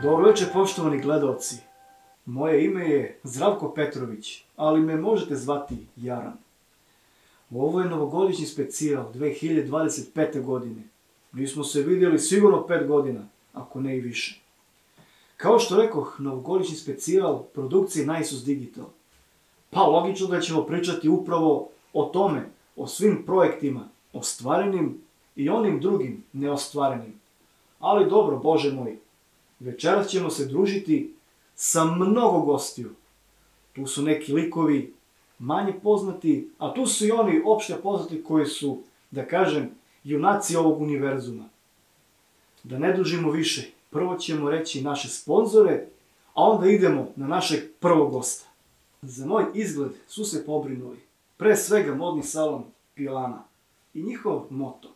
Dobro večer, poštovani gledalci. Moje ime je Zdravko Petrović, ali me možete zvati Jaran. Ovo je novogodišnji specijal 2025. godine. Mi smo se vidjeli sigurno 5 godina, ako ne i više. Kao što rekoh, novogodišnji specijal produkcije Naisus Digital. Pa logično da ćemo pričati upravo o tome, o svim projektima, ostvarenim i onim drugim neostvarenim. Ali dobro, Bože moj, večeras ćemo se družiti sa mnogo gostiju. Tu su neki likovi manje poznati, a tu su i oni opšte poznati koji su, da kažem, junaci ovog univerzuma. Da ne dužimo više, prvo ćemo reći naše sponzore, a onda idemo na našeg prvog gosta. Za moj izgled su se pobrinuli, pre svega modni salon Pilana i njihov moto.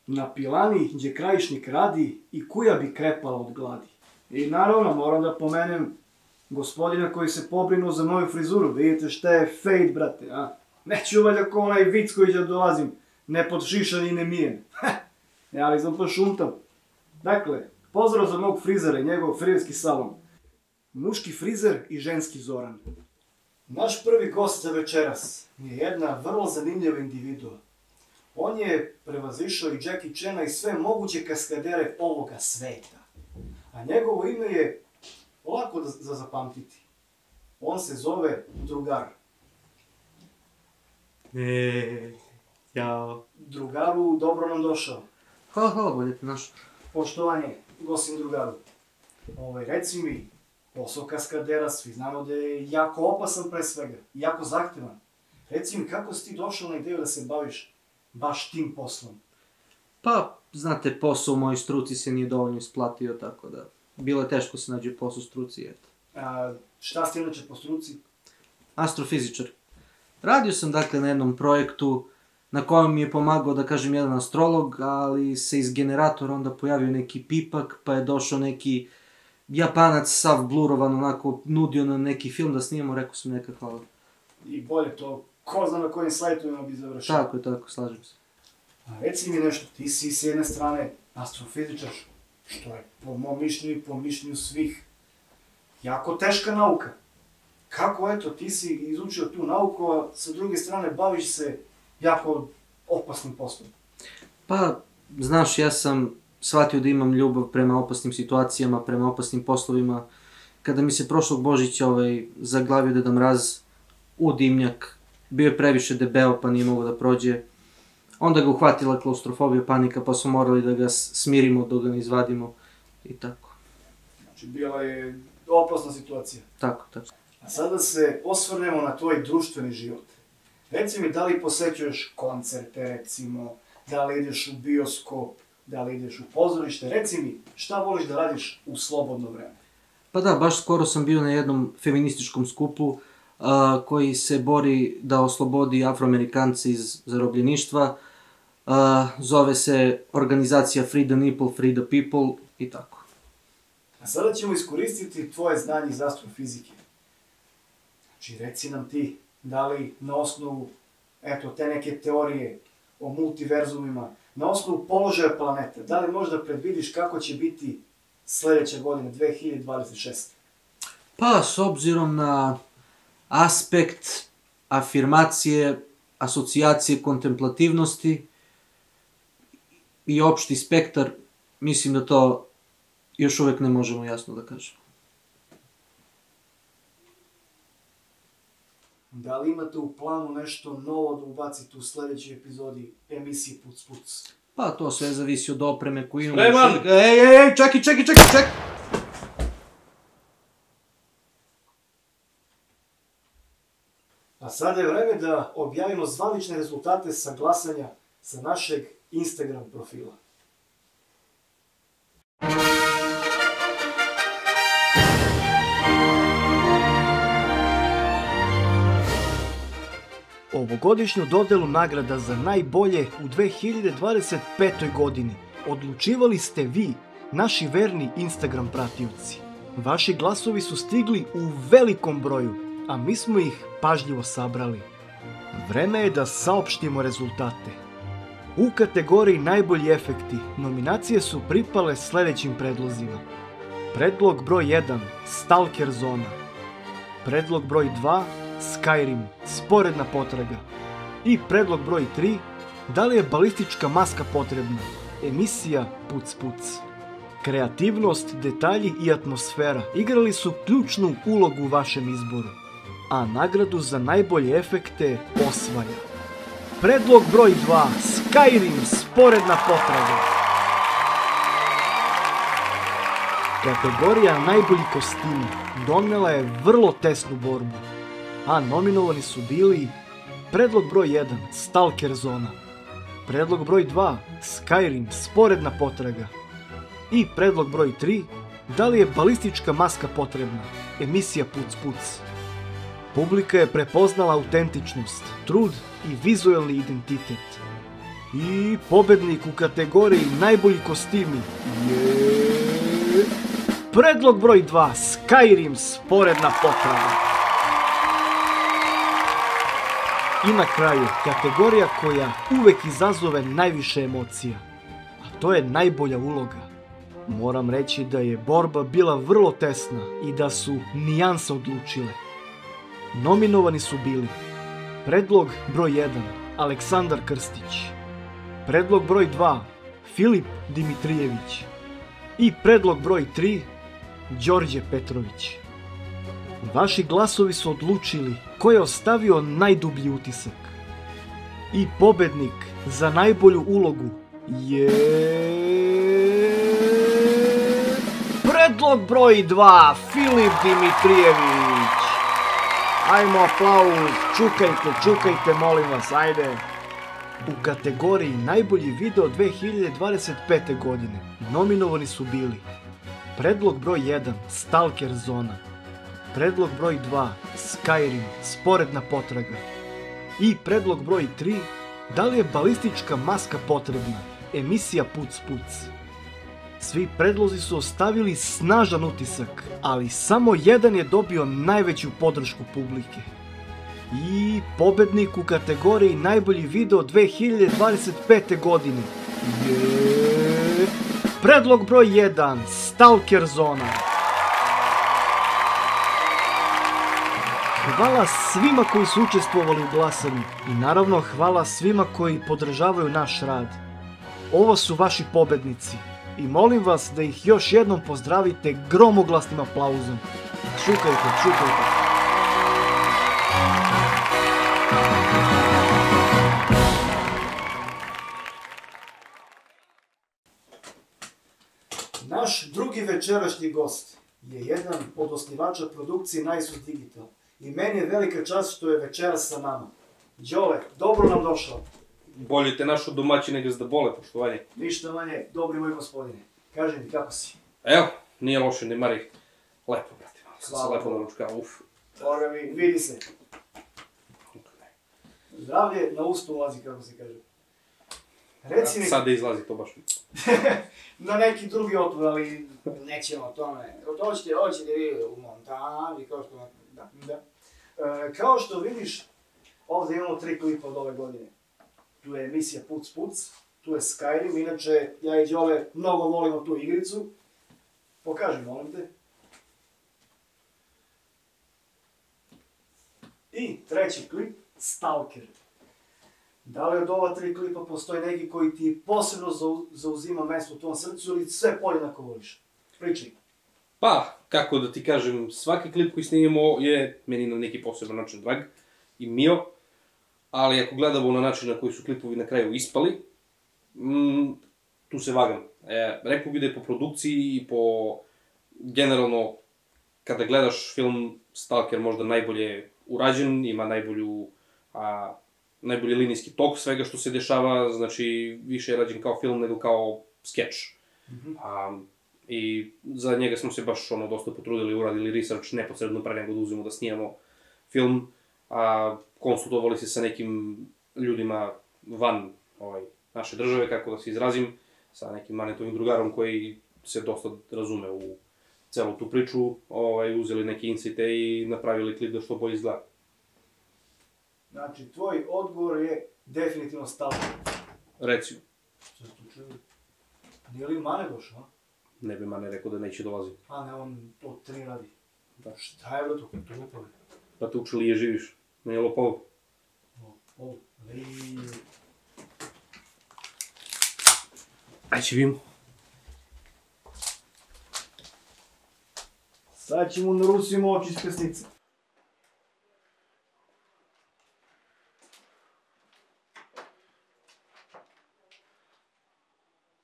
Na Pilani gdje krajišnik radi i kuja bi krepala od gladi. I naravno moram da pomenem gospodina koji se pobrinuo za moju frizuru. Vidite šta je fade, brate, a? Neću valjda ko onaj vic koji da dolazim, ne podšišan i ne mijen. Ali sam pošuntav. Dakle, pozdrav za mog frizera i njegov frizerski salon. Muški frizer i ženski Zoran. Naš prvi gost za večeras je jedna vrlo zanimljiva individua. On je prevazišao i Jackie Chana i sve moguće kaskadere ovoga sveta. A njegovo ime je lako za zapamtiti. On se zove Drugar. Jao. Drugaru, dobro nam došao. Hvala, bolje te našao. Poštovanje, gosim Drugaru. Reci mi, posao kaskadera, svi znamo da je jako opasan pre svega, jako zahtevan. Reci mi, kako si ti došao na ideju da se baviš baš tim poslom? Pa, znate, posao u mojoj struci se nije dovoljno isplatio, tako da bilo je teško se nađe posao u struci, eto. A šta ste inače po struci? Astrofizičar. Radio sam, dakle, na jednom projektu na kojem mi je pomagao, da kažem, jedan astrolog, ali se iz generatora onda pojavio neki pipak, pa je došao neki Japanac sav blurovan, onako, nudio nam neki film da snimamo, rekao sam neka hvala. I bolje to, ko zna na kojim sajtovima bi završio. Tako, slažem se. A reci mi nešto, ti si s jedne strane astrofizičar, što je po mom mišljenju i po mišljenju svih jako teška nauka. Kako, eto, ti si izučio tu nauku, a sa druge strane baviš se jako opasnim poslom? Pa, znaš, ja sam shvatio da imam ljubav prema opasnim situacijama, prema opasnim poslovima. Kada mi se prošlog Božića zaglavio Deda Mraz u dimnjak, bio je previše debeo pa nije mogao da prođe. Onda ga uhvatila klaustrofobija, panika, pa smo morali da ga smirimo, da ga ne izvadimo i tako. Znači, bila je opasna situacija. Tako. A sada se osvrnemo na tvoj društveni život. Reci mi, da li posećuješ koncerte, recimo, da li ideš u bioskop, da li ideš u pozorište, reci mi, šta voliš da radiš u slobodno vreme? Pa da, baš skoro sam bio na jednom feminističkom skupu koji se bori da oslobodi Afroamerikance iz zarobljeništva. Zove se organizacija Free the Nipple, Free the People i tako. A sada ćemo iskoristiti tvoje znanje iz astrofizike. Znači, reci nam ti, da li na osnovu, eto, te neke teorije o multiverzumima, na osnovu položaja planeta, da li možda predvidiš kako će biti sledeća godina, 2026? Pa, s obzirom na aspekt afirmacije, asocijacije, kontemplativnosti i opšti spektar, mislim da to još uvek ne možemo jasno da kažemo. Da li imate u planu nešto novo da ubacite u sledećoj epizodi emisije Puc Puc? Pa to sve zavisi od opreme koju imamo. Spreman! Ej, čekaj! A sada je vreme da objavimo zvanične rezultate sa glasanja sa našeg Instagram profila. Ovogodišnju dodelu nagrada za najbolje u 2025. godini odlučivali ste vi, naši verni Instagram pratioci. Vaši glasovi su stigli u velikom broju, a mi smo ih pažljivo sabrali. Vreme je da saopštimo rezultate. U kategoriji najbolji efekti nominacije su pripale sljedećim predlozima. Predlog broj 1 Stalker zona. Predlog broj 2 Skyrim sporedna potraga. I predlog broj 3 da li je balistička maska potrebna? Emisija Puc Puc. Kreativnost, detalji i atmosfera igrali su ključnu ulogu u vašem izboru, a nagradu za najbolje efekte osvaja predlog broj 2 Skyrim sporedna potraga. Kategorija najbolji kostimi donela je vrlo tesnu borbu, a nominovani su bili predlog broj 1 Stalker zona, predlog broj 2 Skyrim sporedna potraga i predlog broj 3 da li je balistička maska potrebna? Emisija Puc Puc. Publika je prepoznala autentičnost, trud i vizualni identitet. I pobednik u kategoriji najbolji kostimi je predlog broj 2 Skyrim sporedna potraga. I na kraju kategorija koja uvek izazove najviše emocija, a to je najbolja uloga. Moram reći da je borba bila vrlo tesna i da su nijanse odlučile. Nominovani su bili predlog broj 1 Aleksandar Krstić, predlog broj 2 Filip Dimitrijević i predlog broj 3 Đorđe Petrović. Vaši glasovi su odlučili ko je ostavio najdublji utisak. I pobednik za najbolju ulogu je predlog broj 2 Filip Dimitrijević. Ajmo aplauz, čukajte, molim vas, ajde. U kategoriji najbolji video 2025. godine nominovani su bili predlog broj 1 Stalker zona, predlog broj 2 Skyrim sporedna potraga i predlog broj 3 da li je balistička maska potrebna? Emisija Puc Puc. Svi predlozi su ostavili snažan utisak, ali samo jedan je dobio najveću podršku publike. I pobednik u kategoriji najbolji video 2025. godine je predlog broj 1 Stalker zona. Hvala svima koji su učestvovali u glasanju i naravno hvala svima koji podržavaju naš rad. Ovo su vaši pobednici i molim vas da ih još jednom pozdravite gromoglasnim aplauzom. Čukajte. Naš drugi večerašnji gost je jedan od osnivača produkcije Najsus Digital. I meni je velika čast što je večeras sa nama. Đole, dobro nam došao. Bolje te našo domaćine ga zdabole, poštovanje. Ništa manje, dobri moj gospodine. Kaži mi, kako si? Evo, nije loše, ne mari. Lepo, brate, malo sam se Hvala lepo Bogu. naručkao, uf. Boga mi, vidi se. Zdravlje na ustu ulazi, kako se kaže. Reci mi... Sad da izlazi to baš. Na neki drugi otvor, ali nećemo o tome. Hoćete vi u montaži, kao što... Da. Kao što vidiš, ovdje imamo 3 klipa od ove godine. Tu je emisija Puc Puc, tu je Skyrim, inače ja i Đole mnogo volimo tu igricu. Pokaži, molim te. I treći klip, Stalker. Da li od ova 3 klipa postoji neki koji ti posebno zauzima mjesto u tvom srcu ili sve podjednako voliš? Pričaj. Pa, kako da ti kažem, svaki klip koji snimimo je meni na neki poseban način drag i mio, ali ako gledamo na način na koji su klipovi na kraju ispali, tu se vagam. Rekao bi da je po produkciji i po generalno, kada gledaš film, Stalker možda najbolje urađen, ima najbolji linijski tok svega što se dešava, znači više je rađen kao film nego kao skeč. I za njega smo se baš dosta potrudili, uradili research neposredno pre nego da uzmemo da snijamo film. Konsultovali se sa nekim ljudima van naše države, kako da se izrazim, sa nekim manetovim drugarom koji se dosta razume u celu tu priču, uzeli neke insite i napravili klip da što bolje izgleda. Znači, tvoj odgovor je definitivno Stalker. Reci. Šta ste učili? Nije li Mane došao, a? Ne bi Mane rekao da neće dolaziti. A ne, on od 3 radi. Da. Šta je to, kako to upravi? Pa tu učili je živiš. Nije lopov. Aj će vidimo. Sad ćemo narusimo oči iz pesnice.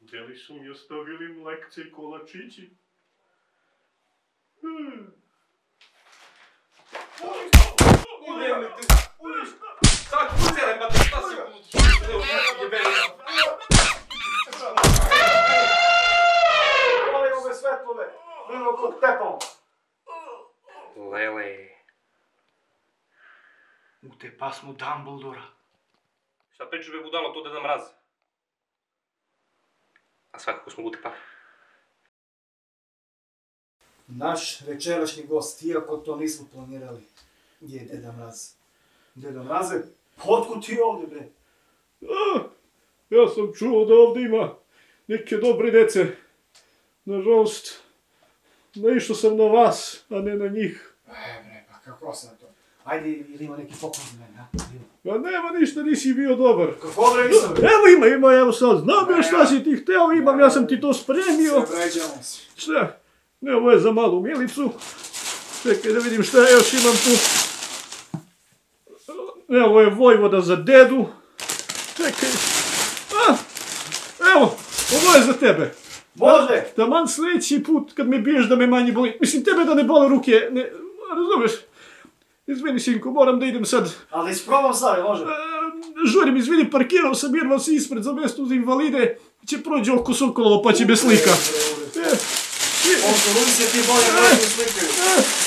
Gdje li su mi ostavili mlekce i kolačići? Sad kucere, ma šta si Volimo me svetlove, vrlo kog tepom. Lele. U te pasmu Dumbledora. Šta pričaš be budalo, to Deda Mraz? A svakako smo Gute Pape. Naš večerašnji gost, iako to nismo planirali, je Deda Mraz. Deda Mraze, otkud ti ovdje, bre? Ja sam čuo da ovdje ima neke dobre dece. Nažalost, naišao sam na vas, a ne na njih. Bre, pa kako sam to? Ajde, ili ima neki poklon za mene, a? Pa nema ništa, nisi bio dobar. Kako bre, nisam, bre? Evo, evo sad, znam ja šta si ti hteo, imam, ja sam ti to spremio. Sve vređamo se. Šta? Ne, ovo je za malu Milicu. Čekaj da vidim šta ja još imam tu. Ne, ovo je Vojvoda za dedu. Čekaj. Evo, ovo je za tebe. Može! Taman sljedeći put kad me biješ da me manje boli. Mislim, tebe da ne bole ruke, ne, razumeš? Izvini, sinko, moram da idem sad. Ali isprobam sad, može? Žurim, izvini, parkirao sam jer vas ispred za mjesto za invalide. Će prođe oko Sokolovo pa će me slika. Ovo se ti bolje možete slikaju.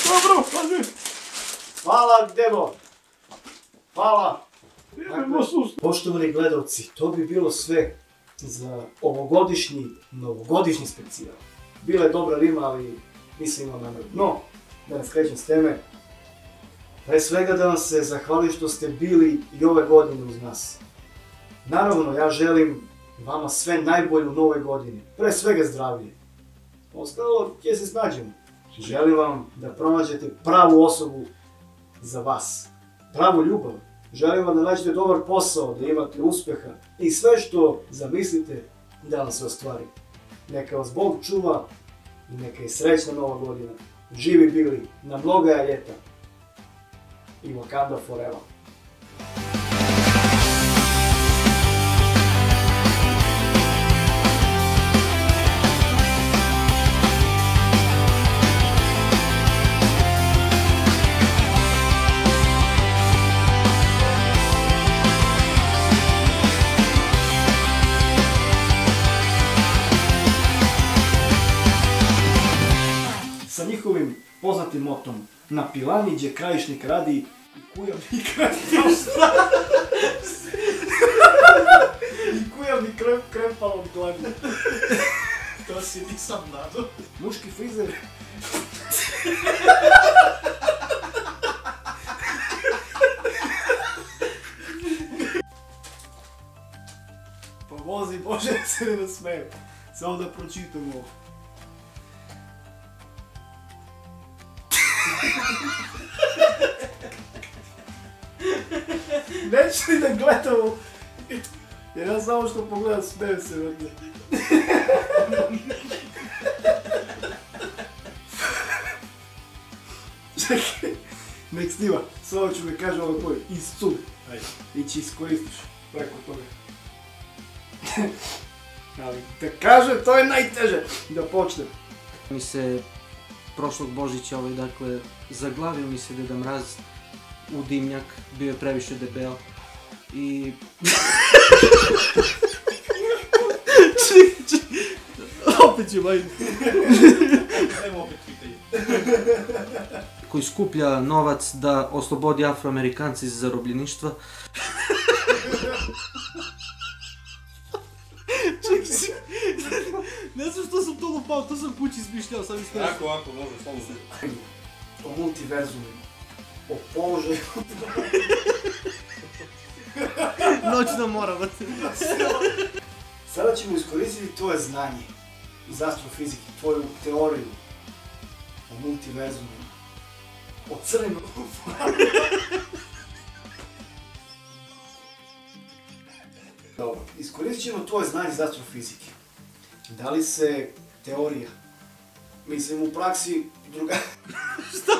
Dobro, pazi. Hvala, debo. Hvala. Jebemo sustav. Poštovani gledalci, to bi bilo sve za ovogodišnji, novogodišnji specijal. Bila je dobra rima, ali nisam imao namjeru. No, da ne skrećem s teme, pre svega da vam se zahvalim što ste bili i ove godine uz nas. Naravno, ja želim vama sve najbolje u nove godine, pre svega zdravlje. Ostalo, gdje se snađemo. Želim vam da pronađete pravu osobu za vas, pravu ljubav. Želim vam da nađete dobar posao, da imate uspeha i sve što zamislite da vam se ostvari. Neka vas Bog čuva i neka je srećna nova godina. Živi bili na mnoga ljeta i Wakanda forever. Sa njihovim poznatim motom, na pilani gdje krajišnik radi i kujavnik radi i kujavnik krempalom gladi. To si nisam nadao. Muški frizer. Pa vozi, Bože, se ne nasmeju. Samo da pročitam ovo. Neću li da gledamo, jer ja samo što pogledam smijem se vrde. Čekaj, nek snima, samo ću mi kaže ovo koji, iscuri. Ajde, ići iskoristiš preko toga. Ali da kažem, to je najteže, da počnem. Mi se prošlog Božića, dakle, zaglavio mi se Deda Mraz u dimnjak, bio je previše debel i... Opet ću majde. Ajmo opet pitanje. koji skuplja novac da oslobodi Afroamerikance iz zarobljeništva. Ne znam što sam to lupao, to sam kući izmišljao, sam ispred. Ovako, može, slobodno. O multiverzumima, o položaju. noćna mora, brate. Sada ćemo iskoristiti tvoje znanje iz astrofizike, tvoju teoriju o multiverzumu, o crnim ufama. Dobro, iskoristit ćemo tvoje znanje iz astrofizike. Da li se teorija, mislim u praksi druga... Šta